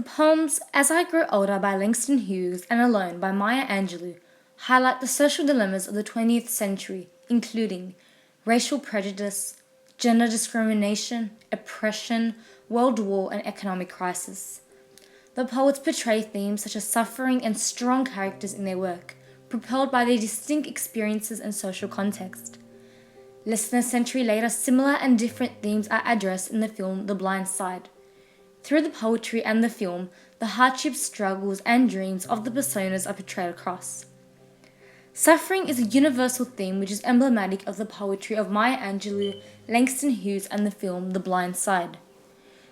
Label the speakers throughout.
Speaker 1: poems As I Grew Older by Langston Hughes and Alone by Maya Angelou highlight the social dilemmas of the 20th century, including racial prejudice, gender discrimination, oppression, world war, and economic crisis. The poets portray themes such as suffering and strong characters in their work, propelled by their distinct experiences and social context. Less than a century later, similar and different themes are addressed in the film The Blind Side. Through the poetry and the film, the hardships, struggles, and dreams of the personas are portrayed across. Suffering is a universal theme which is emblematic of the poetry of Maya Angelou, Langston Hughes, and the film The Blind Side.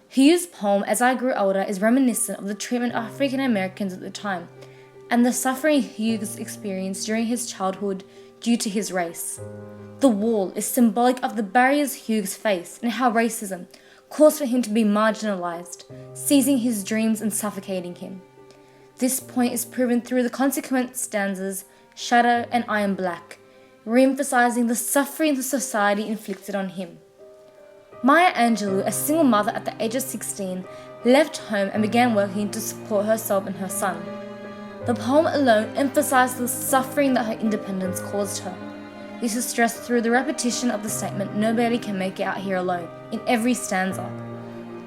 Speaker 1: Hughes' poem As I Grew Older is reminiscent of the treatment of African Americans at the time, and the suffering Hughes experienced during his childhood due to his race. The wall is symbolic of the barriers Hughes faced and how racism caused for him to be marginalized, seizing his dreams and suffocating him. This point is proven through the consequent stanzas Shadow and I Am Black, re-emphasizing the suffering the society inflicted on him. Maya Angelou, a single mother at the age of 16, left home and began working to support herself and her son. The poem Alone emphasized the suffering that her independence caused her. This is stressed through the repetition of the statement, "Nobody can make it out here alone," in every stanza.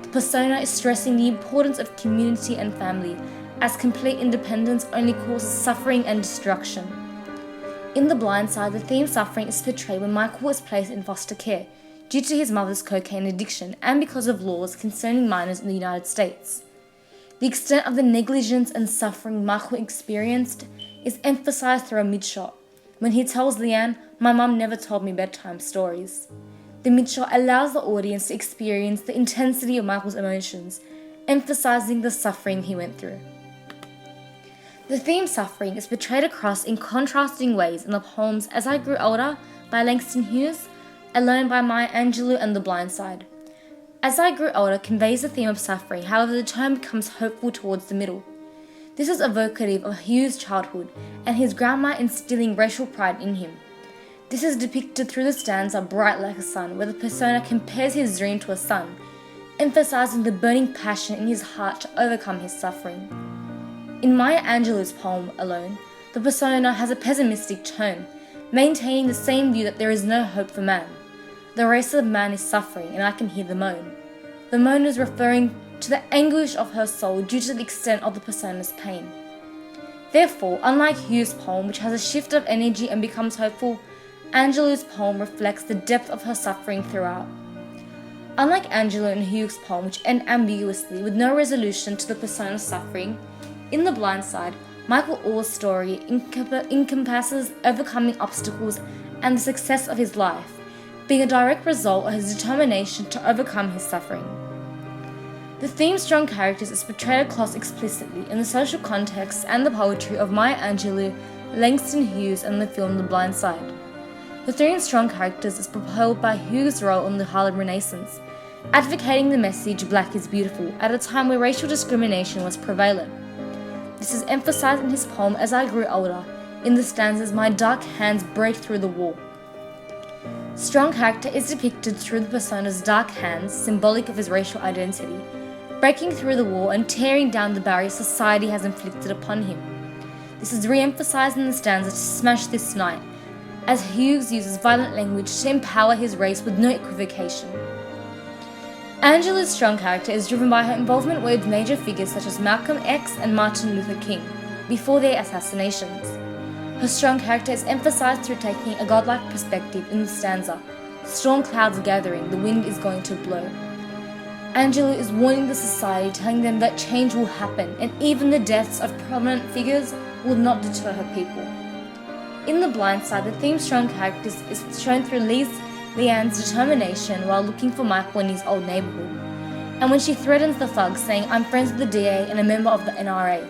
Speaker 1: The persona is stressing the importance of community and family, as complete independence only causes suffering and destruction. In The Blind Side, the theme suffering is portrayed when Michael was placed in foster care due to his mother's cocaine addiction and because of laws concerning minors in the United States. The extent of the negligence and suffering Michael experienced is emphasized through a mid-shot, when he tells Leanne, "My mum never told me bedtime stories." The mid-shot allows the audience to experience the intensity of Michael's emotions, emphasizing the suffering he went through. The theme suffering is portrayed across in contrasting ways in the poems As I Grew Older by Langston Hughes, Alone by Maya Angelou, and The Blind Side. As I Grew Older conveys the theme of suffering, however the tone becomes hopeful towards the middle. This is evocative of Hughes' childhood and his grandma instilling racial pride in him. This is depicted through the stanza Bright Like a Sun, where the persona compares his dream to a sun, emphasizing the burning passion in his heart to overcome his suffering. In Maya Angelou's poem Alone, the persona has a pessimistic tone, maintaining the same view that there is no hope for man. The race of man is suffering, and I can hear the moan. The moan is referring to the anguish of her soul due to the extent of the persona's pain. Therefore, unlike Hughes' poem, which has a shift of energy and becomes hopeful, Angelou's poem reflects the depth of her suffering throughout. Unlike Angelou and Hughes' poem, which end ambiguously with no resolution to the persona's suffering, in The Blind Side, Michael Orr's story encompasses overcoming obstacles and the success of his life, being a direct result of his determination to overcome his suffering. The theme Strong Characters is portrayed across explicitly in the social context and the poetry of Maya Angelou, Langston Hughes, and the film The Blind Side. The theme Strong Characters is propelled by Hughes' role in the Harlem Renaissance, advocating the message Black is beautiful at a time where racial discrimination was prevalent. This is emphasized in his poem As I Grew Older, in the stanzas My dark hands break through the wall. Strong character is depicted through the persona's dark hands, symbolic of his racial identity, breaking through the wall and tearing down the barriers society has inflicted upon him. This is re-emphasized in the stanza To Smash This Night, as Hughes uses violent language to empower his race with no equivocation. Angelou's strong character is driven by her involvement with major figures such as Malcolm X and Martin Luther King, before their assassinations. Her strong character is emphasized through taking a godlike perspective in the stanza, Storm clouds gathering, the wind is going to blow. Angelou is warning the society, telling them that change will happen, and even the deaths of prominent figures will not deter her people. In The Blind Side, the theme Strong Characters is shown through Leanne's determination while looking for Michael in his old neighborhood, and when she threatens the thugs, saying, "I'm friends with the DA and a member of the NRA."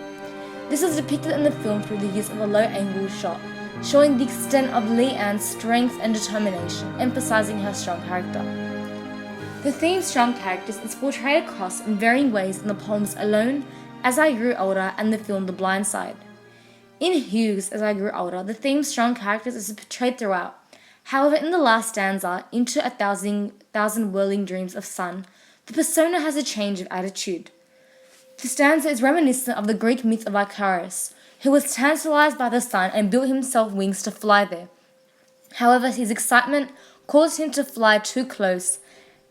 Speaker 1: This is depicted in the film through the use of a low-angle shot, showing the extent of Leanne's strength and determination, emphasizing her strong character. The theme Strong Characters is portrayed across in varying ways in the poems Alone, As I Grew Older, and the film The Blind Side. In Hughes' As I Grew Older, the theme Strong Characters is portrayed throughout. However, in the last stanza, Into a thousand whirling dreams of sun, the persona has a change of attitude. The stanza is reminiscent of the Greek myth of Icarus, who was tantalized by the sun and built himself wings to fly there. However, his excitement caused him to fly too close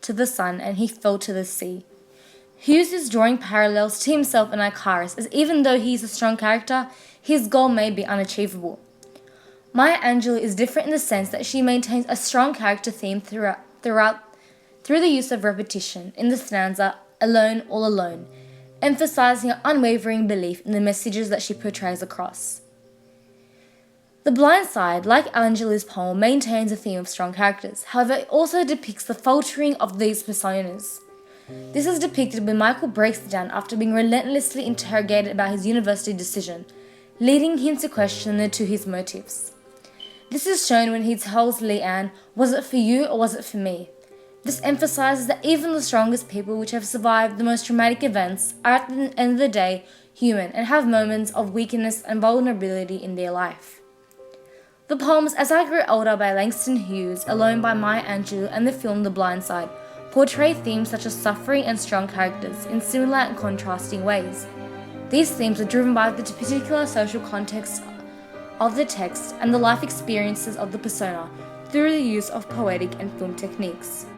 Speaker 1: to the sun and he fell to the sea. Hughes is drawing parallels to himself and Icarus, as even though he is a strong character, his goal may be unachievable. Maya Angelou is different in the sense that she maintains a strong character theme through the use of repetition in the stanza Alone, All Alone, emphasizing her unwavering belief in the messages that she portrays across. The Blind Side, like Angelou's poem, maintains a theme of strong characters. However, it also depicts the faltering of these personas. This is depicted when Michael breaks down after being relentlessly interrogated about his university decision, leading him to question the two his motives. This is shown when he tells Leanne, "Was it for you or was it for me?" This emphasizes that even the strongest people which have survived the most traumatic events are at the end of the day human and have moments of weakness and vulnerability in their life. The poems As I Grew Older by Langston Hughes, Alone by Maya Angelou, and the film The Blind Side portray themes such as suffering and strong characters in similar and contrasting ways. These themes are driven by the particular social context of the text and the life experiences of the persona through the use of poetic and film techniques.